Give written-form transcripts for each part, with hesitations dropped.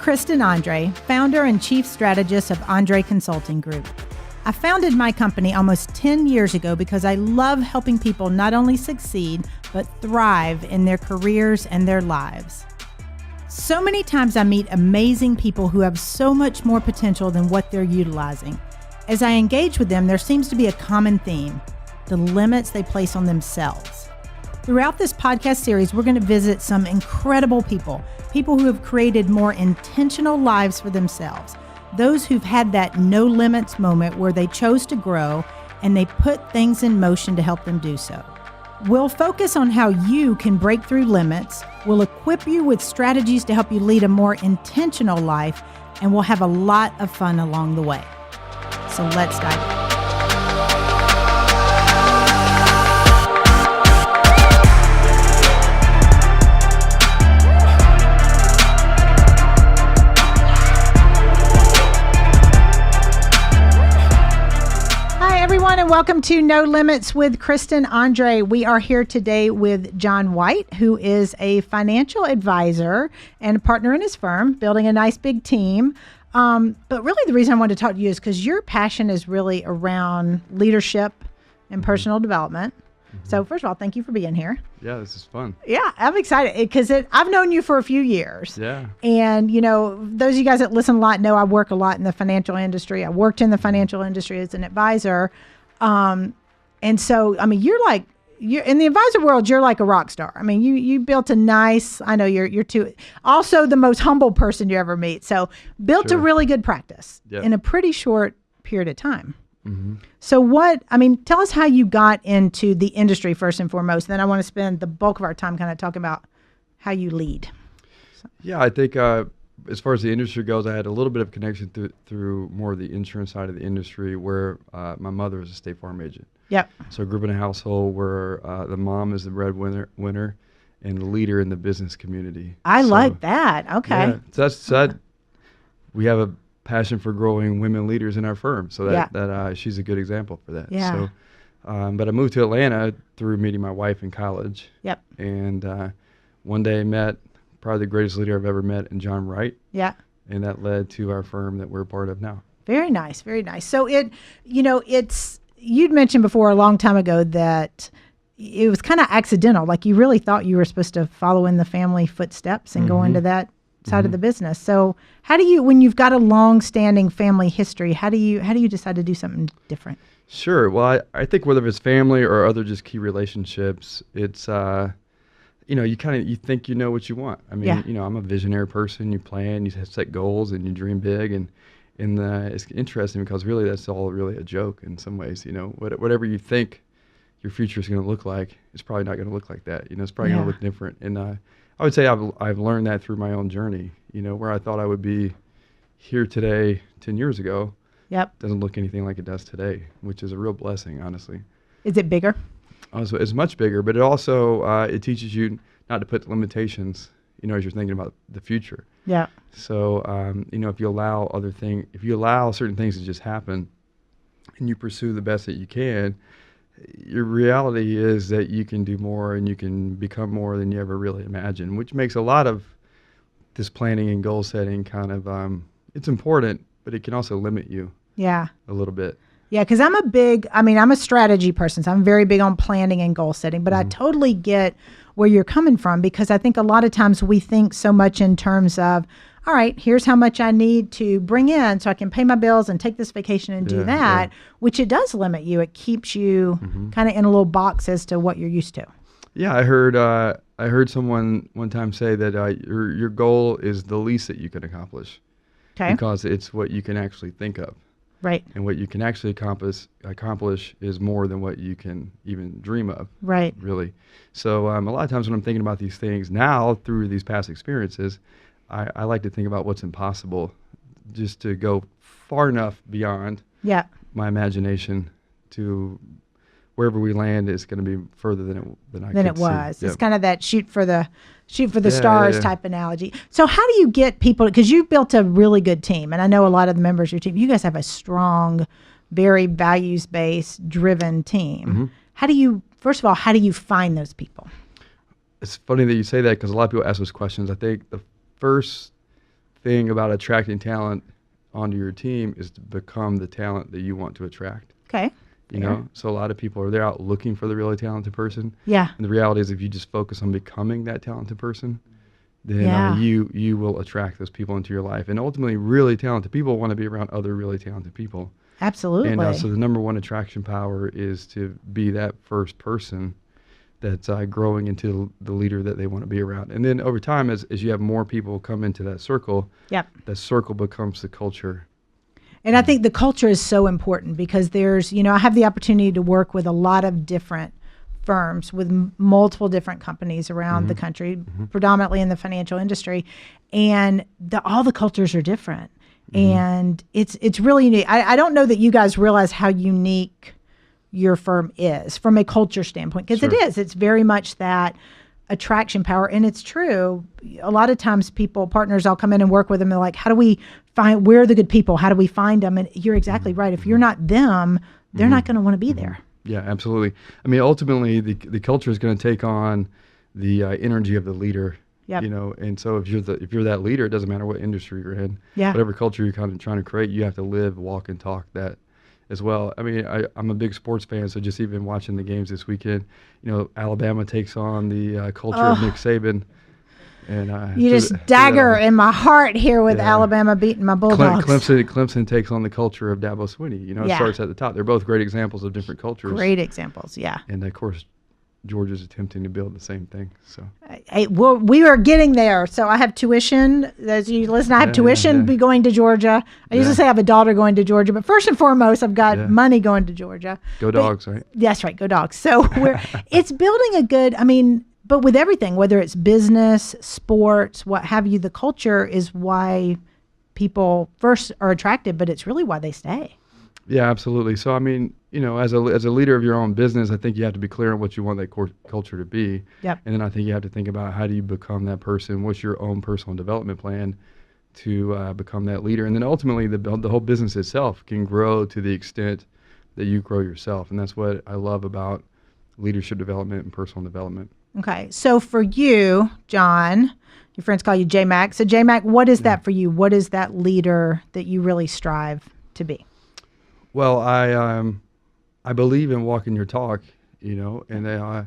Kristen Andre, founder and chief strategist of Andre Consulting Group. I founded my company almost 10 years ago because I love helping people not only succeed, but thrive in their careers and their lives. So many times I meet amazing people who have so much more potential than what they're utilizing. As I engage with them, there seems to be a common theme: the limits they place on themselves. Throughout this podcast series, we're going to visit some incredible people who have created more intentional lives for themselves, those who've had that no limits moment where they chose to grow and they put things in motion to help them do so. We'll focus on how you can break through limits, we'll equip you with strategies to help you lead a more intentional life, and we'll have a lot of fun along the way. So let's dive in. And welcome to No Limits with Kristen Andre. We are here today with John White, who is a financial advisor and a partner in his firm, building a nice big team. But really the reason I wanted to talk to you is because your passion is really around leadership and personal development. So first of all, thank you for being here. Yeah, this is fun. Yeah, I'm excited because I've known you for a few years. Yeah. And, you know, those of you guys that listen a lot know I work a lot in the financial industry. I worked in the financial industry as an advisor. And so, I mean, you're in the advisor world, you're like a rock star. I mean, you built a nice, I know you're also the most humble person you ever meet. So built a really good practice in a pretty short period of time. Mm-hmm. So tell us how you got into the industry first and foremost. Then I want to spend the bulk of our time kind of talking about how you lead. So. Yeah, I think, as far as the industry goes, I had a little bit of connection through more of the insurance side of the industry where my mother is a State Farm agent. Yep. So I grew up in a household where the mom is the breadwinner and the leader in the business community. I like that. Okay. Yeah, so we have a passion for growing women leaders in our firm. So that she's a good example for that. Yeah. So, but I moved to Atlanta through meeting my wife in college. Yep. And one day I met probably the greatest leader I've ever met in John Wright. Yeah. And that led to our firm that we're a part of now. Very nice. Very nice. So you'd mentioned before a long time ago that it was kind of accidental. Like you really thought you were supposed to follow in the family footsteps and go into that side of the business. So how do you, when you've got a long-standing family history, how do you decide to do something different? Sure. Well, I think whether it's family or other just key relationships, it's, you think you know what you want. I mean, I'm a visionary person. You plan, you set goals, and you dream big. And it's interesting because really that's all really a joke in some ways. You know, whatever you think your future is going to look like, it's probably not going to look like that. You know, it's probably going to look different. And I would say I've learned that through my own journey. You know, where I thought I would be here today 10 years ago, doesn't look anything like it does today, which is a real blessing, honestly. Is it bigger? Also, it's much bigger, but it also it teaches you not to put limitations, as you're thinking about the future. Yeah. So, if you allow certain things to just happen, and you pursue the best that you can, your reality is that you can do more and you can become more than you ever really imagined, which makes a lot of this planning and goal setting kind of it's important, but it can also limit you. Yeah. A little bit. Yeah, because I'm a strategy person, so I'm very big on planning and goal setting, but I totally get where you're coming from because I think a lot of times we think so much in terms of, all right, here's how much I need to bring in so I can pay my bills and take this vacation and do that, which it does limit you. It keeps you kind of in a little box as to what you're used to. Yeah, I heard someone one time say that your goal is the least that you can accomplish. Okay. Because it's what you can actually think of. Right. And what you can actually accomplish is more than what you can even dream of. Right. Really. So a lot of times when I'm thinking about these things now through these past experiences, I like to think about what's impossible, just to go far enough beyond my imagination to wherever we land is going to be further than it was. It's kind of that shoot for the stars type analogy. So how do you get people, because you built a really good team, and I know a lot of the members of your team, you guys have a strong, very values-based, driven team. How do you find those people? It's funny that you say that because a lot of people ask those questions. I think the first thing about attracting talent onto your team is to become the talent that you want to attract. Okay. You know, so a lot of people they're out looking for the really talented person. Yeah. And the reality is, if you just focus on becoming that talented person, then you will attract those people into your life. And ultimately, really talented people want to be around other really talented people. Absolutely. And so the number one attraction power is to be that first person that's growing into the leader that they want to be around. And then over time, as you have more people come into that circle, that circle becomes the culture. And I think the culture is so important because there's, I have the opportunity to work with a lot of different firms with multiple different companies around the country, predominantly in the financial industry. And all the cultures are different. And it's really unique. I don't know that you guys realize how unique your firm is from a culture standpoint, because it is. It's very much that attraction power. And it's true. A lot of times partners, I'll come in and work with them. And they're like, how do we find, where are the good people? How do we find them? And you're exactly right. If you're not them, they're not going to want to be there. Yeah, absolutely. I mean, ultimately, the culture is going to take on the energy of the leader. And so if you're that leader, it doesn't matter what industry you're in. Whatever culture you're kind of trying to create, you have to live, walk, and talk that as well. I mean, I'm a big sports fan, so just even watching the games this weekend, Alabama takes on the culture of Nick Saban. And you just dagger in my heart here with Alabama beating my Bulldogs. Clemson takes on the culture of Dabo Swinney. It starts at the top. They're both great examples of different cultures. Great examples, yeah. And of course, Georgia's attempting to build the same thing. So, well, we are getting there. So I have tuition. As you listen, I have tuition be going to Georgia. I used to say I have a daughter going to Georgia, but first and foremost, I've got money going to Georgia. Go Dogs, right? That's right. Go Dogs. So it's building a good. I mean, but with everything, whether it's business, sports, what have you, the culture is why people first are attracted, but it's really why they stay. Yeah, absolutely. So, I mean, as a leader of your own business, I think you have to be clear on what you want that culture to be. Yep. And then I think you have to think about how do you become that person? What's your own personal development plan to become that leader? And then ultimately, the whole business itself can grow to the extent that you grow yourself. And that's what I love about leadership development and personal development. Okay. So for you, John, your friends call you J-Mac. So J-Mac, what is that for you? What is that leader that you really strive to be? Well, I believe in walking your talk, and I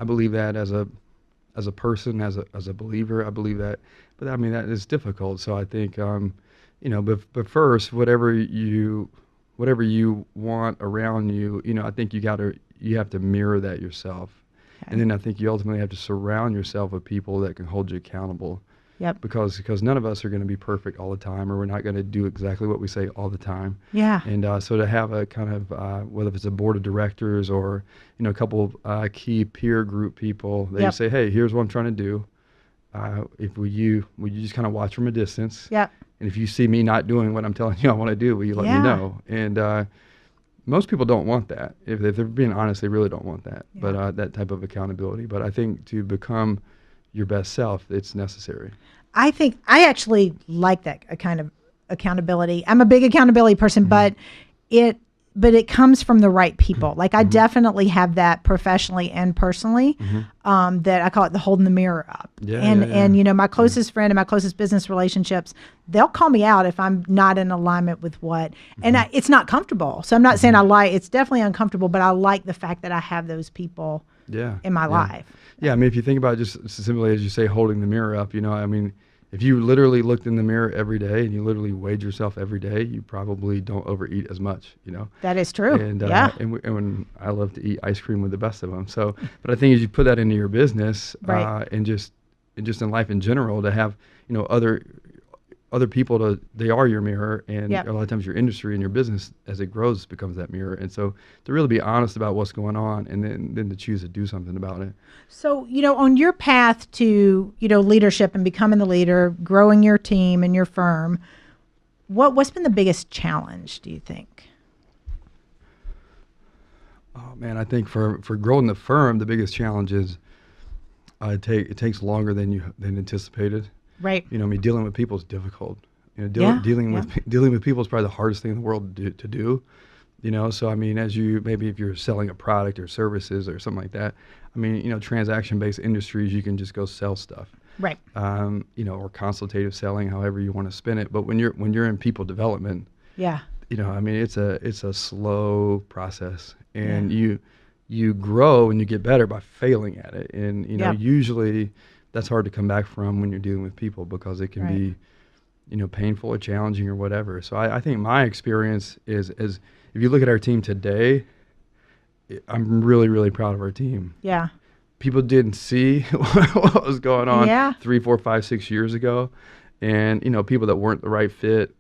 believe that as a person, as a believer, I believe that. But I mean, that is difficult. So I think, but first, whatever you want around you, I think you have to mirror that yourself. Okay. And then I think you ultimately have to surround yourself with people that can hold you accountable. Yep. Because none of us are going to be perfect all the time, or we're not going to do exactly what we say all the time. Yeah. And so to have a kind of whether it's a board of directors or a couple of key peer group people that you say, hey, here's what I'm trying to do. Will you just kind of watch from a distance? Yep. And if you see me not doing what I'm telling you I want to do, will you let me know? And most people don't want that. If they're being honest, they really don't want that. Yeah. But that type of accountability. But I think to become your best self, it's necessary. I think I actually like that kind of accountability. I'm a big accountability person, but it comes from the right people. Like I definitely have that professionally and personally, that I call it the holding the mirror up. And my closest friend and my closest business relationships, they'll call me out if I'm not in alignment with what, and it's not comfortable. So I'm not saying I like, it's definitely uncomfortable, but I like the fact that I have those people in my life. Yeah, I mean, if you think about it just simply as you say, holding the mirror up, I mean, if you literally looked in the mirror every day and you literally weighed yourself every day, you probably don't overeat as much, That is true. And and when I love to eat ice cream with the best of them. So, but I think as you put that into your business, and just in life in general, to have other people they are your mirror, and a lot of times your industry and your business as it grows becomes that mirror. And so to really be honest about what's going on, and then to choose to do something about it. So, on your path to, leadership and becoming the leader, growing your team and your firm, what's been the biggest challenge, do you think? Oh man, I think for growing the firm, the biggest challenge is it takes longer than anticipated. Right. Dealing with people is difficult. Dealing with people is probably the hardest thing in the world to do. So I mean, maybe if you're selling a product or services or something like that, I mean, transaction-based industries, you can just go sell stuff. Right. Or consultative selling, however you want to spin it. But when you're in people development, yeah, I mean, it's a slow process, and you grow and you get better by failing at it. And usually that's hard to come back from when you're dealing with people, because it can be painful or challenging or whatever. So I think my experience is if you look at our team today, I'm really, really proud of our team. Yeah. People didn't see what was going on 3, 4, 5, 6 years ago. And, people that weren't the right fit,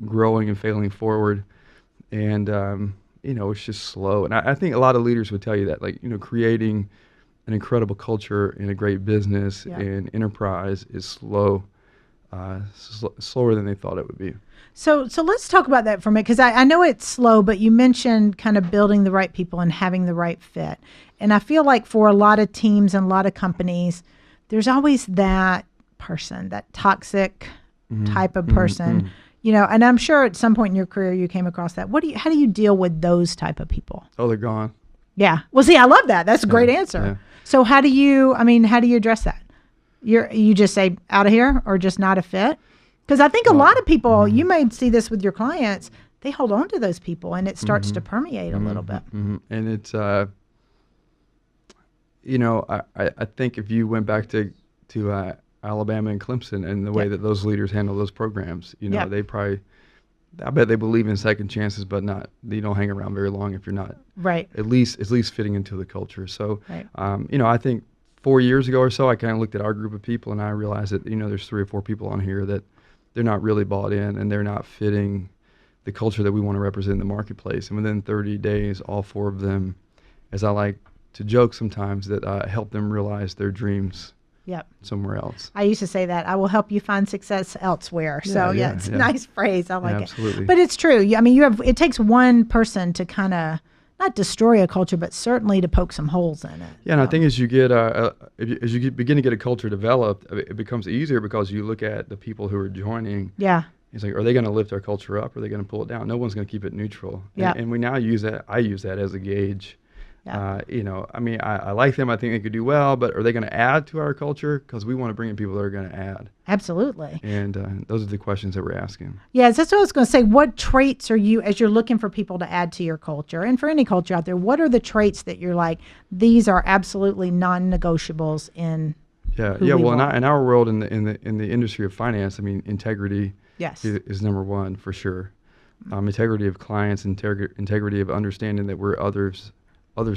growing and failing forward. And, it's just slow. And I think a lot of leaders would tell you that, like, creating an incredible culture in a great business and enterprise is slow, slower than they thought it would be. So let's talk about that for a minute, because I know it's slow, but you mentioned kind of building the right people and having the right fit. And I feel like for a lot of teams and a lot of companies, there's always that person, that toxic type of person, and I'm sure at some point in your career you came across that. How do you deal with those type of people? Oh, they're gone. Yeah. Well, see, I love that. That's a great answer. Yeah. So how do you address that? You just say out of here, or just not a fit? Because I think a lot of people, you may see this with your clients, they hold on to those people and it starts to permeate a little bit. And it's, I think if you went back to Alabama and Clemson and the way that those leaders handle those programs, they probably, I bet they believe in second chances, but you don't hang around very long if you're not at least fitting into the culture. So, I think 4 years ago or so, I kind of looked at our group of people and I realized that, there's 3 or 4 people on here that they're not really bought in and they're not fitting the culture that we want to represent in the marketplace. And within 30 days, all 4 of them, as I like to joke sometimes, that help them realize their dreams somewhere else. I used to say that I will help you find success elsewhere. So it's a nice phrase. I like it. Absolutely. But it's true. I mean, it takes one person to kind of not destroy a culture, but certainly to poke some holes in it. Yeah, and I think as you get begin to get a culture developed, it becomes easier because you look at the people who are joining. Yeah. It's like, are they going to lift our culture up? Or are they going to pull it down? No one's going to keep it neutral. Yeah. And we now use that. I use that as a gauge. Yeah. I mean, I like them. I think they could do well, but are they going to add to our culture? Because we want to bring in people that are going to add. Absolutely. And those are the questions that we're asking. Yes, that's what I was going to say. What traits are you, as you're looking for people to add to your culture, and for any culture out there, what are the traits that you're like, these are absolutely non-negotiables in who we well, want? in our world, in the industry of finance, I mean, integrity is number one for sure. Integrity of clients, integrity of understanding that we're others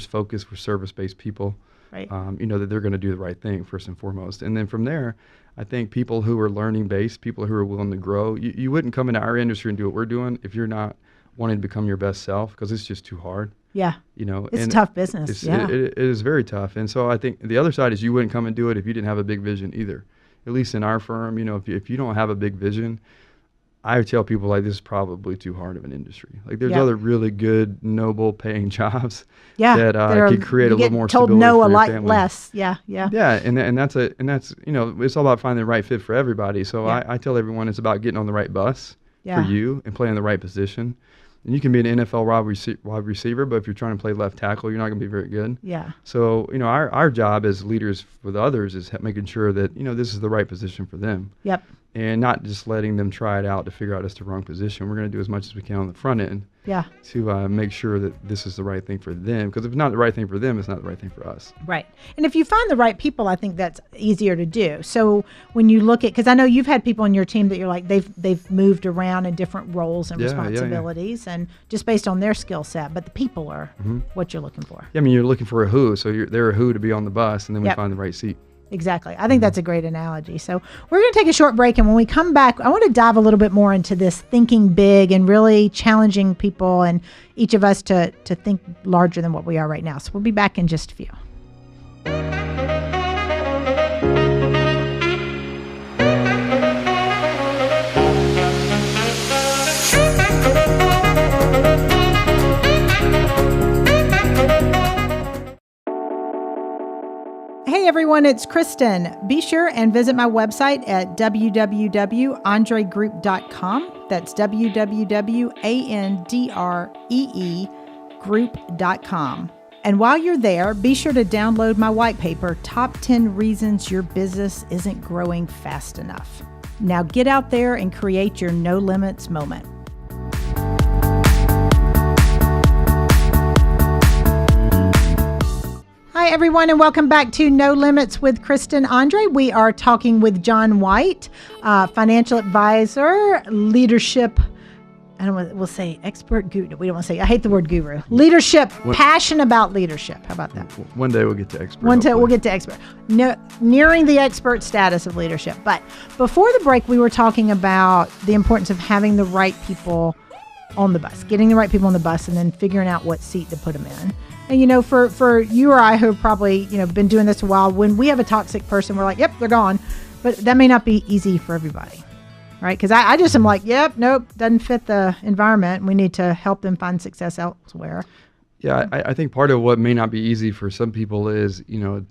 focused, we're service-based people. Right. That they're going to do the right thing first and foremost. And then from there, I think people who are learning-based, people who are willing to grow, you wouldn't come into our industry and do what we're doing if you're not wanting to become your best self, because it's just too hard. Yeah. It's and tough business. It is very tough. And so I think the other side is you wouldn't come and do it if you didn't have a big vision either. At least in our firm, if you don't have a big vision, I tell people, like, this is probably too hard of an industry. Like, there's other really good, noble paying jobs that could create a little more stability for your family. Told no a lot less. Yeah. Yeah, and that's it's all about finding the right fit for everybody. So I tell everyone it's about getting on the right bus for you and playing the right position. And you can be an NFL wide receiver, but if you're trying to play left tackle, you're not going to be very good. Yeah. So, our job as leaders with others is making sure that, this is the right position for them. Yep. And not just letting them try it out to figure out it's the wrong position. We're going to do as much as we can on the front end to make sure that this is the right thing for them. Because if it's not the right thing for them, it's not the right thing for us. Right. And if you find the right people, I think that's easier to do. So when you look at, because I know you've had people in your team that you're like, they've moved around in different roles and responsibilities and just based on their skill set, but the people are what you're looking for. Yeah, I mean, you're looking for a who. So they're a who to be on the bus, and then we find the right seat. Exactly. I think that's a great analogy. So we're going to take a short break. And when we come back, I want to dive a little bit more into this thinking big and really challenging people and each of us to think larger than what we are right now. So we'll be back in just a few. Hey everyone, it's Kristen. Be sure and visit my website at www.andregroup.com. That's www.andree group.com. And while you're there, be sure to download my white paper, Top 10 Reasons Your Business Isn't Growing Fast Enough. Now get out there and create your no limits moment. Hi, everyone, and welcome back to No Limits with Kristen Andre. We are talking with John White, financial advisor, leadership. We'll say expert guru. We don't want to say, I hate the word guru. Leadership, passion about leadership. How about that? One day we'll get to expert. One day we'll get to expert. No, nearing the expert status of leadership. But before the break, we were talking about the importance of having the right people on the bus, getting the right people on the bus, and then figuring out what seat to put them in. And, for you or I who have probably, been doing this a while, when we have a toxic person, we're like, yep, they're gone. But that may not be easy for everybody. Right? Because I just am like, yep, nope, doesn't fit the environment. We need to help them find success elsewhere. Yeah, I think part of what may not be easy for some people is,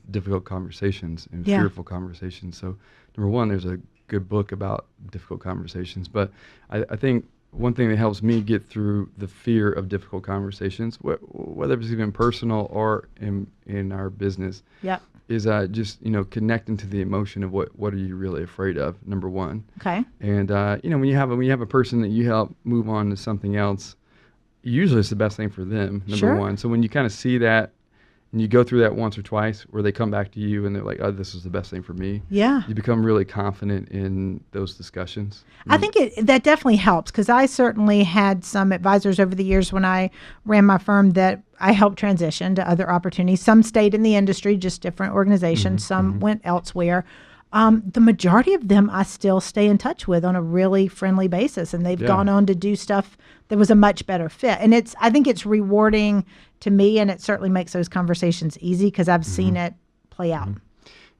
difficult conversations and fearful conversations. So, number one, there's a good book about difficult conversations. But I think one thing that helps me get through the fear of difficult conversations, whether it's even personal or in our business, is just connecting to the emotion of what are you really afraid of, number one. Okay. And when you have a person that you help move on to something else, usually it's the best thing for them, number one. So when you kind of see that and you go through that once or twice where they come back to you and they're like, oh, this is the best thing for me. Yeah. You become really confident in those discussions. I think that definitely helps, because I certainly had some advisors over the years when I ran my firm that I helped transition to other opportunities. Some stayed in the industry, just different organizations. Some went elsewhere. The majority of them I still stay in touch with on a really friendly basis, and they've gone on to do stuff that was a much better fit. And I think it's rewarding to me, and it certainly makes those conversations easy because I've seen it play out.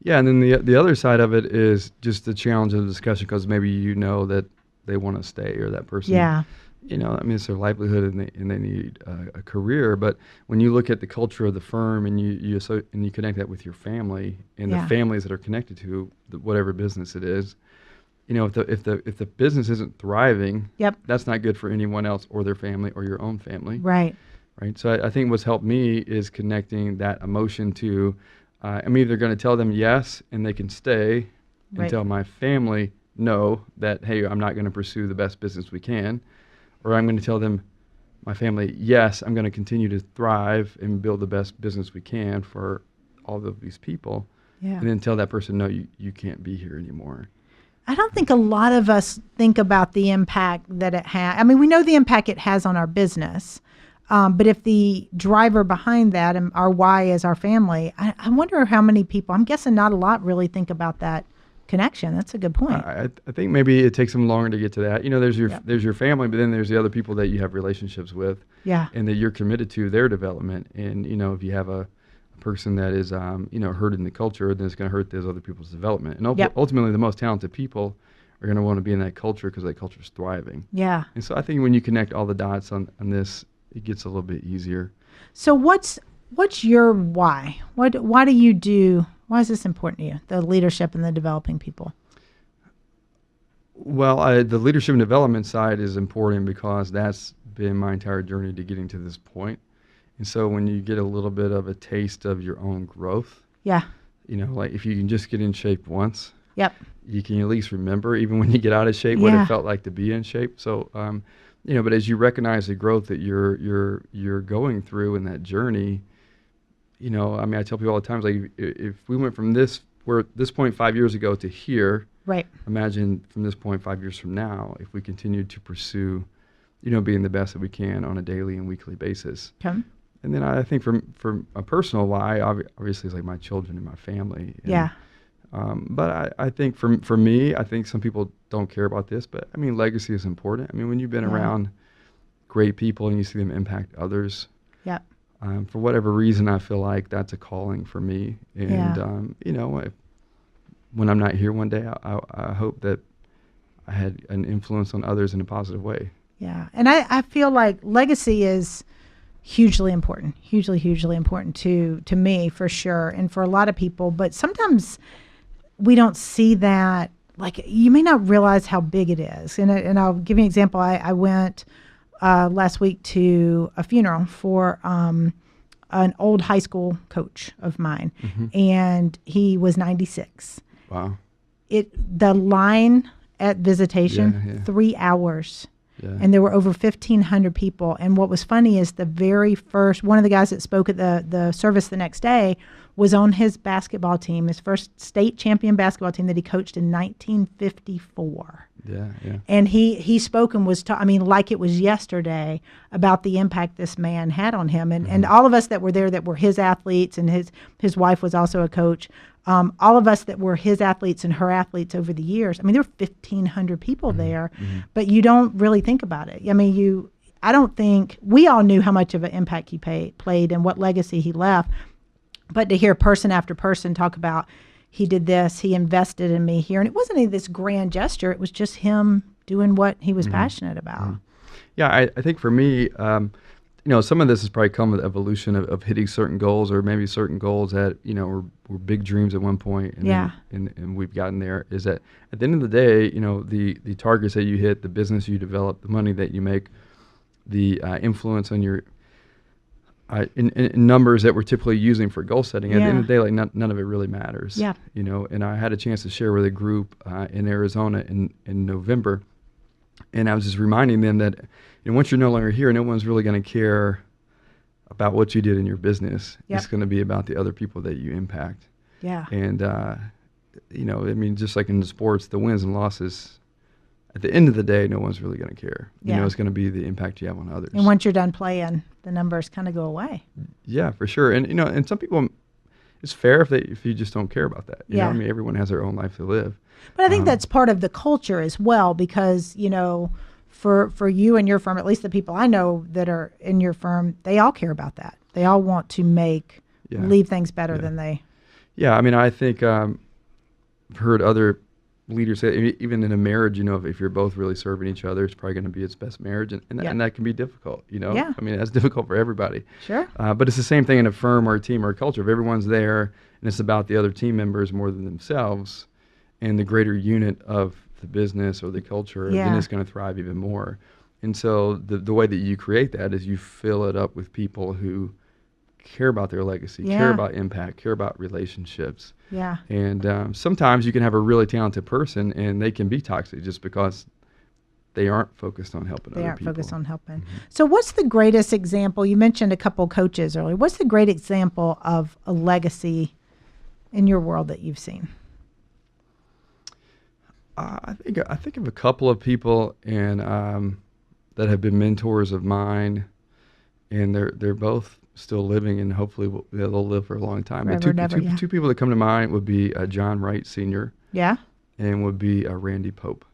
Yeah, and then the other side of it is just the challenge of the discussion, because maybe that they want to stay, or that person, it's their livelihood and they need a career. But when you look at the culture of the firm and you connect that with your family and the families that are connected to whatever business it is, if the business isn't thriving, that's not good for anyone else or their family or your own family. Right. So I think what's helped me is connecting that emotion to, I'm either going to tell them yes and they can stay, and tell my family no, that, hey, I'm not going to pursue the best business we can, or I'm going to tell them, my family, yes, I'm going to continue to thrive and build the best business we can for all of these people, and then tell that person, no, you can't be here anymore. I don't think a lot of us think about the impact that it has. I mean, we know the impact it has on our business. But if the driver behind that and our why is our family, I wonder how many people, I'm guessing not a lot, really think about that connection. That's a good point. I think maybe it takes them longer to get to that. There's your family, but then there's the other people that you have relationships with, and that you're committed to their development. And, if you have a person that is, hurting the culture, then it's going to hurt those other people's development. And ultimately, the most talented people are going to want to be in that culture because that culture is thriving. Yeah. And so I think when you connect all the dots on this, it gets a little bit easier. So what's your why? Why do you do? Why is this important to you? The leadership and the developing people. Well, the leadership and development side is important because that's been my entire journey to getting to this point. And so when you get a little bit of a taste of your own growth, like if you can just get in shape once, you can at least remember, even when you get out of shape, what it felt like to be in shape. So, but as you recognize the growth that you're going through in that journey, I tell people all the time, like if we went from this point 5 years ago to here, imagine from this point 5 years from now, if we continued to pursue, being the best that we can on a daily and weekly basis. Okay. And then I think from a personal why, obviously it's like my children and my family. But I think for me, I think some people don't care about this, but legacy is important. When you've been around great people and you see them impact others, for whatever reason, I feel like that's a calling for me. And, when I'm not here one day, I hope that I had an influence on others in a positive way. Yeah. And I feel like legacy is hugely important, hugely important to me for sure. And for a lot of people, but sometimes we don't see that like you may not realize how big it is. And I'll give you an example. I went last week to a funeral for an old high school coach of mine, and he was 96. Wow. The line at visitation, 3 hours. Yeah. And there were over 1,500 people. And what was funny is the very first, one of the guys that spoke at the service the next day was on his basketball team, his first state champion basketball team that he coached in 1954. Yeah. And he spoke and was, like it was yesterday, about the impact this man had on him. And all of us that were there that were his athletes, and his wife was also a coach, all of us that were his athletes and her athletes over the years. There were 1,500 people there, but you don't really think about it. I don't think, we all knew how much of an impact he played and what legacy he left. But to hear person after person talk about, he did this, he invested in me here. And it wasn't any of this grand gesture. It was just him doing what he was passionate about. Yeah, I think for me, some of this has probably come with evolution of hitting certain goals, or maybe certain goals that, were big dreams at one point. And we've gotten there. Is that at the end of the day, the targets that you hit, the business you develop, the money that you make, the influence on your in numbers that we're typically using for goal setting, at the end of the day, none of it really matters. Yeah. And I had a chance to share with a group in Arizona in November, and I was just reminding them that once you're no longer here, no one's really going to care about what you did in your business. Yep. It's going to be about the other people that you impact. Yeah. And just like in the sports, the wins and losses, at the end of the day, no one's really going to care. It's going to be the impact you have on others. And once you're done playing, the numbers kind of go away. Yeah, for sure. And and some people, it's fair if you just don't care about that. Everyone has their own life to live. But I think that's part of the culture as well, because for you and your firm, at least the people I know that are in your firm, they all care about that. They all want to leave things better than they. Yeah, I think I've heard other leaders say, even in a marriage, if you're both really serving each other, it's probably going to be its best marriage, and that can be difficult. Yeah. That's difficult for everybody. Sure. But it's the same thing in a firm or a team or a culture. If everyone's there and it's about the other team members more than themselves, and the greater unit of the business or the culture, then it's going to thrive even more. And so the way that you create that is you fill it up with people who care about their legacy, care about impact, care about relationships. Yeah. And sometimes you can have a really talented person and they can be toxic just because they aren't focused on helping other people. They aren't focused on helping. So what's the greatest example? You mentioned a couple coaches earlier. What's the great example of a legacy in your world that you've seen? I think of a couple of people and that have been mentors of mine, and they're both still living, and hopefully they'll live for a long time. Two people that come to mind would be John Wright Sr. Yeah. And would be Randy Pope.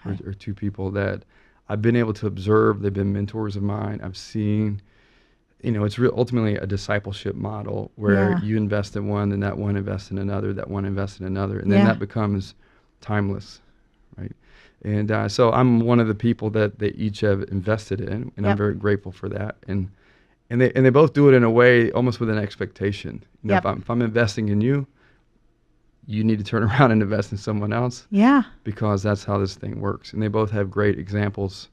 Okay. Are two people that I've been able to observe. They've been mentors of mine. I've seen, it's ultimately a discipleship model where you invest in one, and that one invests in another, that one invests in another, and then that becomes timeless, right? And so I'm one of the people that they each have invested in, and I'm very grateful for that. And they both do it in a way almost with an expectation. If I'm investing in you, you need to turn around and invest in someone else. Yeah. Because that's how this thing works. And they both have great examples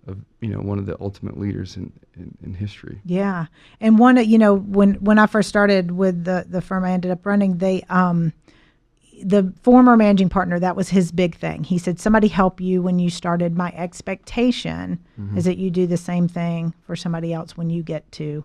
of, one of the ultimate leaders in history. Yeah. And one, when I first started with the firm I ended up running, the former managing partner, that was his big thing. He said, somebody help you when you started. My expectation is that you do the same thing for somebody else when you get to,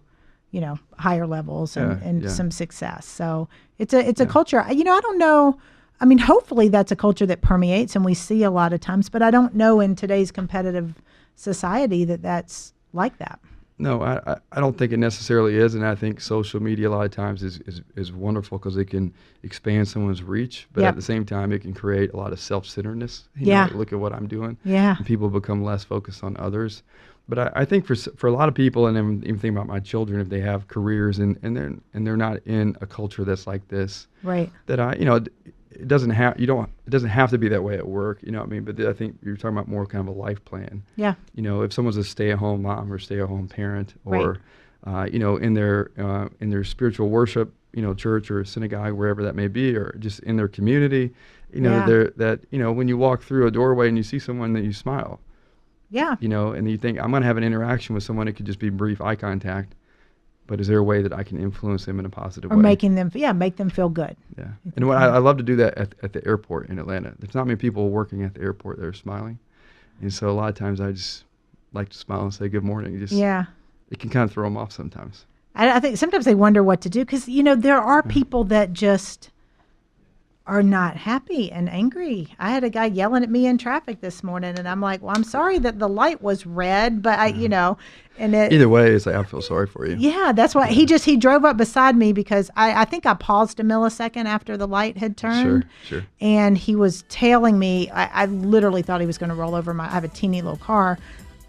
higher levels and some success. So it's a culture. I don't know. Hopefully that's a culture that permeates and we see a lot of times, but I don't know in today's competitive society that's like that. No, I don't think it necessarily is, and I think social media a lot of times is wonderful because it can expand someone's reach, but at the same time it can create a lot of self-centeredness. Look at what I'm doing. Yeah. And people become less focused on others. But I think for a lot of people, and I'm even thinking about my children, if they have careers and they're not in a culture that's like this, right? That it doesn't have to be that way at work, but I think you're talking about more kind of a life plan. Yeah. If someone's a stay-at-home mom or stay-at-home parent, or in their spiritual worship, church or synagogue, wherever that may be, or just in their community, when you walk through a doorway and you see someone, that you smile. Yeah. And you think, I'm going to have an interaction with someone. It could just be brief eye contact, but is there a way that I can influence them in a positive way? Or make them feel good. Yeah. And I love to do that at the airport in Atlanta. There's not many people working at the airport that are smiling. And so a lot of times I just like to smile and say good morning. It can kind of throw them off sometimes. I think sometimes they wonder what to do because, there are people that just are not happy and angry. I had a guy yelling at me in traffic this morning, and I'm like, well, I'm sorry that the light was red, but either way, it's like, I feel sorry for you. Yeah, that's why he drove up beside me because I think I paused a millisecond after the light had turned. Sure. And he was tailing me. I literally thought he was going to roll over I have a teeny little car.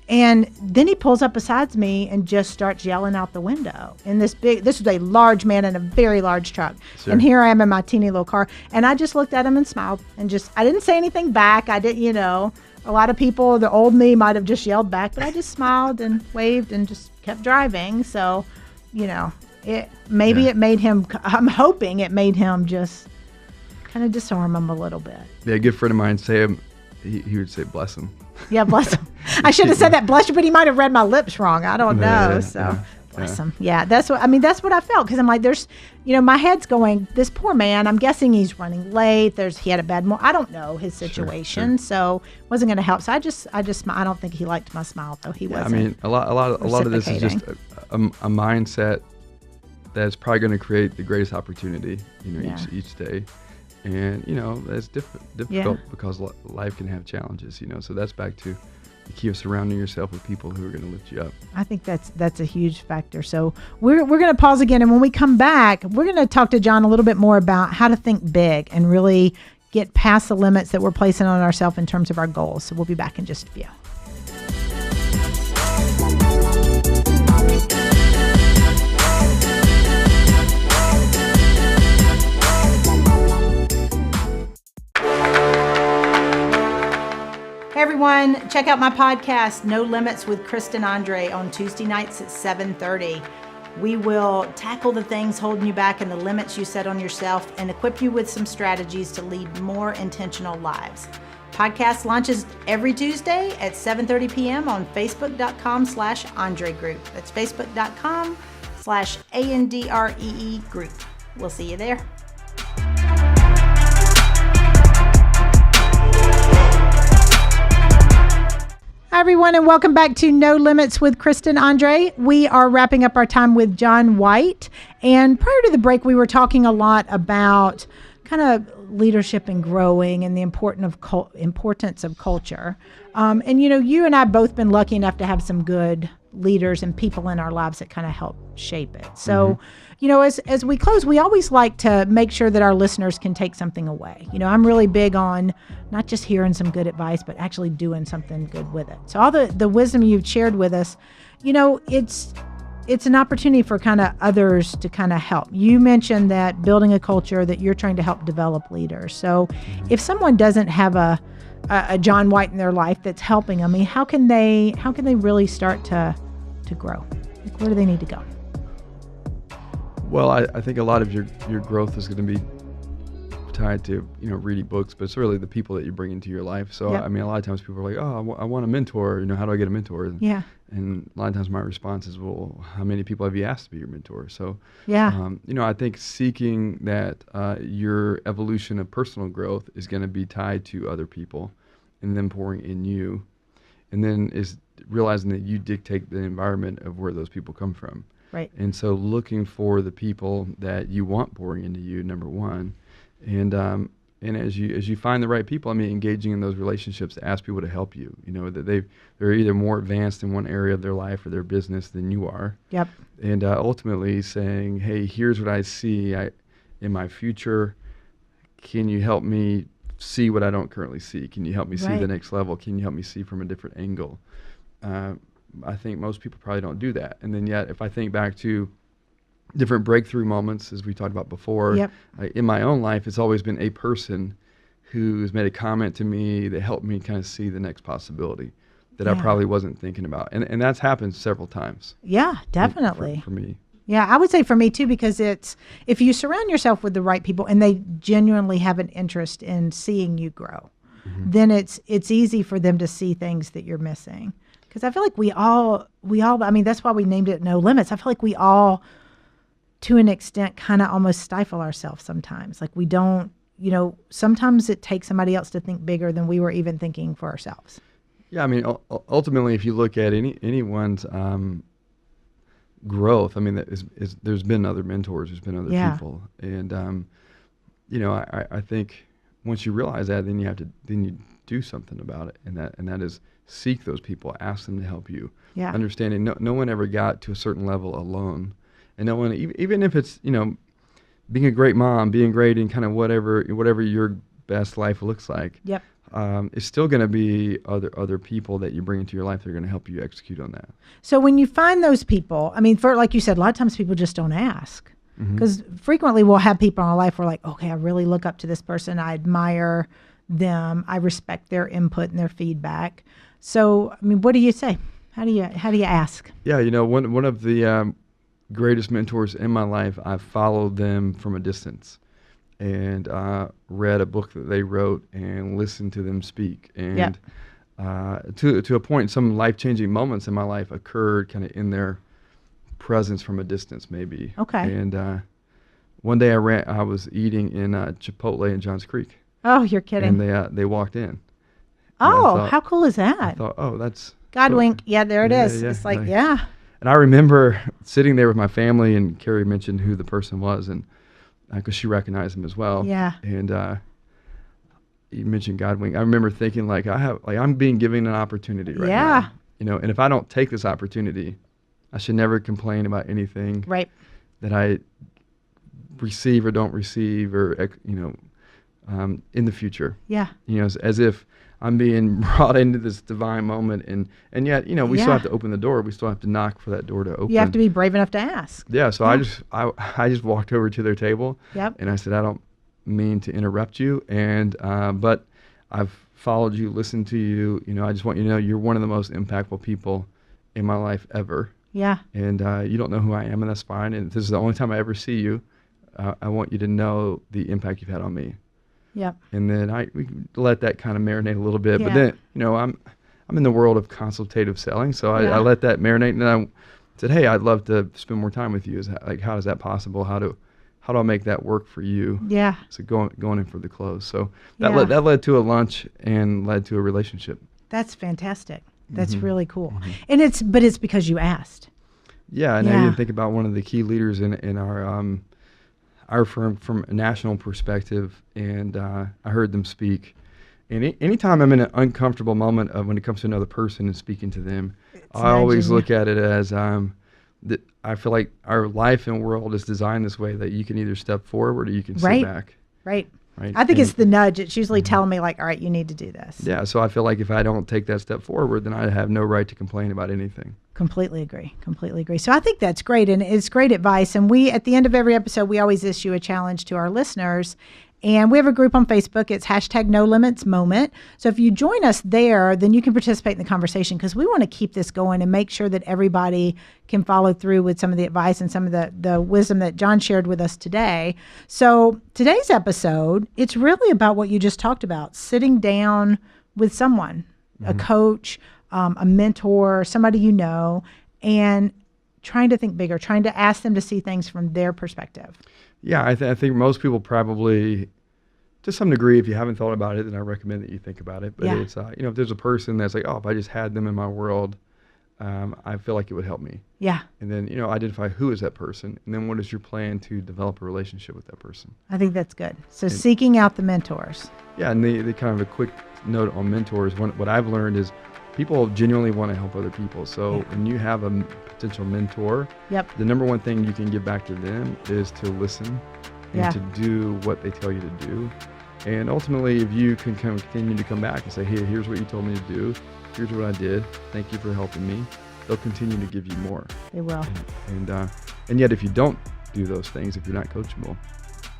And then he pulls up beside me and just starts yelling out the window. And this was a large man in a very large truck. Sure. And here I am in my teeny little car. And I just looked at him and smiled and I didn't say anything back. I didn't, a lot of people, the old me might have just yelled back, but I just smiled and waved and just kept driving. So, it made him, I'm hoping it made him just kind of disarm him a little bit. Yeah, a good friend of mine he would say, bless him. Yeah, bless him. I should have said that, bless you, but he might have read my lips wrong. I don't know. Bless him. Yeah, that's what I felt. Because I'm like, there's, my head's going, this poor man, I'm guessing he's running late. He had a bad morning. I don't know his situation. Sure. So it wasn't going to help. So I just I don't think he liked my smile, though. He wasn't. I mean, a lot of this is just a mindset that's probably going to create the greatest opportunity, each day. And, that's difficult because life can have challenges, so that's back to the key of surrounding yourself with people who are going to lift you up. I think that's a huge factor. So we're going to pause again. And when we come back, we're going to talk to John a little bit more about how to think big and really get past the limits that we're placing on ourselves in terms of our goals. So we'll be back in just a few. Hey everyone, check out my podcast, No Limits with Kristen Andre, on Tuesday nights at 7:30. We will tackle the things holding you back and the limits you set on yourself and equip you with some strategies to lead more intentional lives. Podcast launches every Tuesday at 7:30 p.m. on facebook.com/Andre Group. That's facebook.com/ANDREE Group. We'll see you there. Hi, everyone, and welcome back to No Limits with Kristen Andre. We are wrapping up our time with John White. And prior to the break, we were talking a lot about kind of leadership and growing and the importance of culture. And, you and I have both been lucky enough to have some good leaders and people in our lives that kind of help shape it. So, as we close, we always like to make sure that our listeners can take something away. I'm really big on not just hearing some good advice, but actually doing something good with it. So all the wisdom you've shared with us, it's an opportunity for kind of others to kind of help. You mentioned that building a culture, that you're trying to help develop leaders. So if someone doesn't have a John White in their life that's helping them, how can they really start to grow? Like, where do they need to go? Well, I think a lot of your growth is going to be tied to, reading books, but it's really the people that you bring into your life. So, yep. I mean, a lot of times people are like, oh, I want a mentor. How do I get a mentor? Yeah. And a lot of times my response is, well, how many people have you asked to be your mentor? So, yeah. I think seeking that your evolution of personal growth is going to be tied to other people and them pouring in you. And then is realizing that you dictate the environment of where those people come from. Right. And so looking for the people that you want pouring into you, number one. And as you find the right people, engaging in those relationships to ask people to help you, that they're either more advanced in one area of their life or their business than you are. Yep. And ultimately saying, hey, here's what I see in my future. Can you help me see what I don't currently see? Can you help me see the next level? Can you help me see from a different angle? I think most people probably don't do that. And then yet, if I think back to different breakthrough moments, as we talked about before, yep. In my own life, it's always been a person who's made a comment to me that helped me kind of see the next possibility that I probably wasn't thinking about. And that's happened several times. Yeah, definitely. For me. Yeah, I would say for me too, because if you surround yourself with the right people and they genuinely have an interest in seeing you grow, then it's easy for them to see things that you're missing. Because I feel like we all, I mean, that's why we named it No Limits. I feel like we all, to an extent, kind of almost stifle ourselves sometimes. Like we don't, sometimes it takes somebody else to think bigger than we were even thinking for ourselves. Yeah, I mean, ultimately, if you look at anyone's growth, I mean, there's been other mentors, there's been other people, and I think once you realize that, then you do something about it, and that is seek those people, ask them to help you. Yeah. Understanding no one ever got to a certain level alone, and no one, even if it's being a great mom, being great in kind of whatever your best life looks like. Yep. It's still going to be other people that you bring into your life that are going to help you execute on that. So when you find those people, I mean, like you said, a lot of times people just don't ask. Because frequently we'll have people in our life where like, okay, I really look up to this person. I admire them. I respect their input and their feedback. So, I mean, what do you say? How do you ask? Yeah, one of the greatest mentors in my life, I followed them from a distance and read a book that they wrote and listened to them speak. And to a point, some life-changing moments in my life occurred kind of in their presence from a distance, maybe. Okay. And one day I was eating in Chipotle in Johns Creek. Oh, you're kidding. And they walked in. Oh, how cool is that? I thought, oh, that's God cool. wink. Yeah, there it is. Yeah, it's like, And I remember sitting there with my family, and Carrie mentioned who the person was, and because she recognized him as well. Yeah. And you mentioned God wink. I remember thinking I'm being given an opportunity right now. And if I don't take this opportunity, I should never complain about anything that I receive or don't receive, or in the future. Yeah. As if I'm being brought into this divine moment, and yet, we still have to open the door. We still have to knock for that door to open. You have to be brave enough to ask. Yeah. So I just walked over to their table. Yep. And I said, I don't mean to interrupt you, but I've followed you, listened to you. I just want you to know you're one of the most impactful people in my life ever. Yeah. And you don't know who I am, and that's fine. And this is the only time I ever see you. I want you to know the impact you've had on me. Yep. And then we let that kind of marinate a little bit. Yeah. But then, I'm in the world of consultative selling, so I let that marinate, and then I said, hey, I'd love to spend more time with you. How is that possible? How do I make that work for you? Yeah. So going in for the close. So that led to a lunch and led to a relationship. That's fantastic. That's really cool. And it's because you asked. Yeah, and I didn't think about one of the key leaders in our firm from a national perspective, and I heard them speak. And anytime I'm in an uncomfortable moment when it comes to another person and speaking to them, I always look at it as that I feel like our life and world is designed this way that you can either step forward or you can sit back. Right. I think it's the nudge. It's usually telling me like, all right, you need to do this. Yeah. So I feel like if I don't take that step forward, then I have no right to complain about anything. Completely agree. So I think that's great. And it's great advice. And at the end of every episode, we always issue a challenge to our listeners. And we have a group on Facebook. It's #NoLimitsMoment. So if you join us there, then you can participate in the conversation, because we want to keep this going and make sure that everybody can follow through with some of the advice and some of the wisdom that John shared with us today. So today's episode, it's really about what you just talked about, sitting down with someone, a coach, a mentor, somebody and trying to think bigger, trying to ask them to see things from their perspective. Yeah, I think most people probably, to some degree, if you haven't thought about it, then I recommend that you think about it. But it's, if there's a person that's like, oh, if I just had them in my world, I feel like it would help me. Yeah. And then, identify who is that person, and then what is your plan to develop a relationship with that person. I think that's good. So seeking out the mentors. Yeah, and the kind of a quick note on mentors, what I've learned is people genuinely want to help other people. So when you have a potential mentor, the number one thing you can give back to them is to listen and to do what they tell you to do. And ultimately, if you can continue to come back and say, hey, here's what you told me to do, here's what I did, thank you for helping me, they'll continue to give you more. They will. And yet, if you don't do those things, if you're not coachable,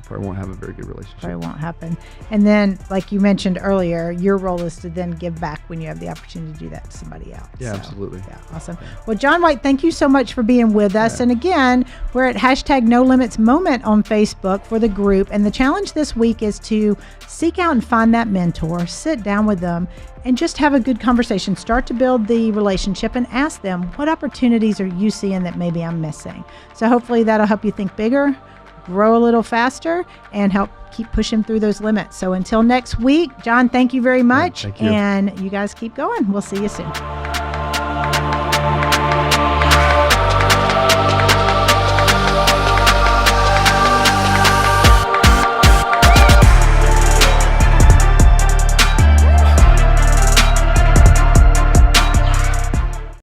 probably won't have a very good relationship. Probably won't happen. And then, like you mentioned earlier, your role is to then give back when you have the opportunity to do that to somebody else. Yeah, absolutely. Yeah, awesome. Well, John White, thank you so much for being with us. And again, we're at #NoLimitsMoment on Facebook for the group. And the challenge this week is to seek out and find that mentor, sit down with them, and just have a good conversation. Start to build the relationship and ask them, what opportunities are you seeing that maybe I'm missing? So hopefully that'll help you think bigger, grow a little faster, and help keep pushing through those limits. So until next week, John, thank you very much. Thank you. And you guys keep going. We'll see you soon.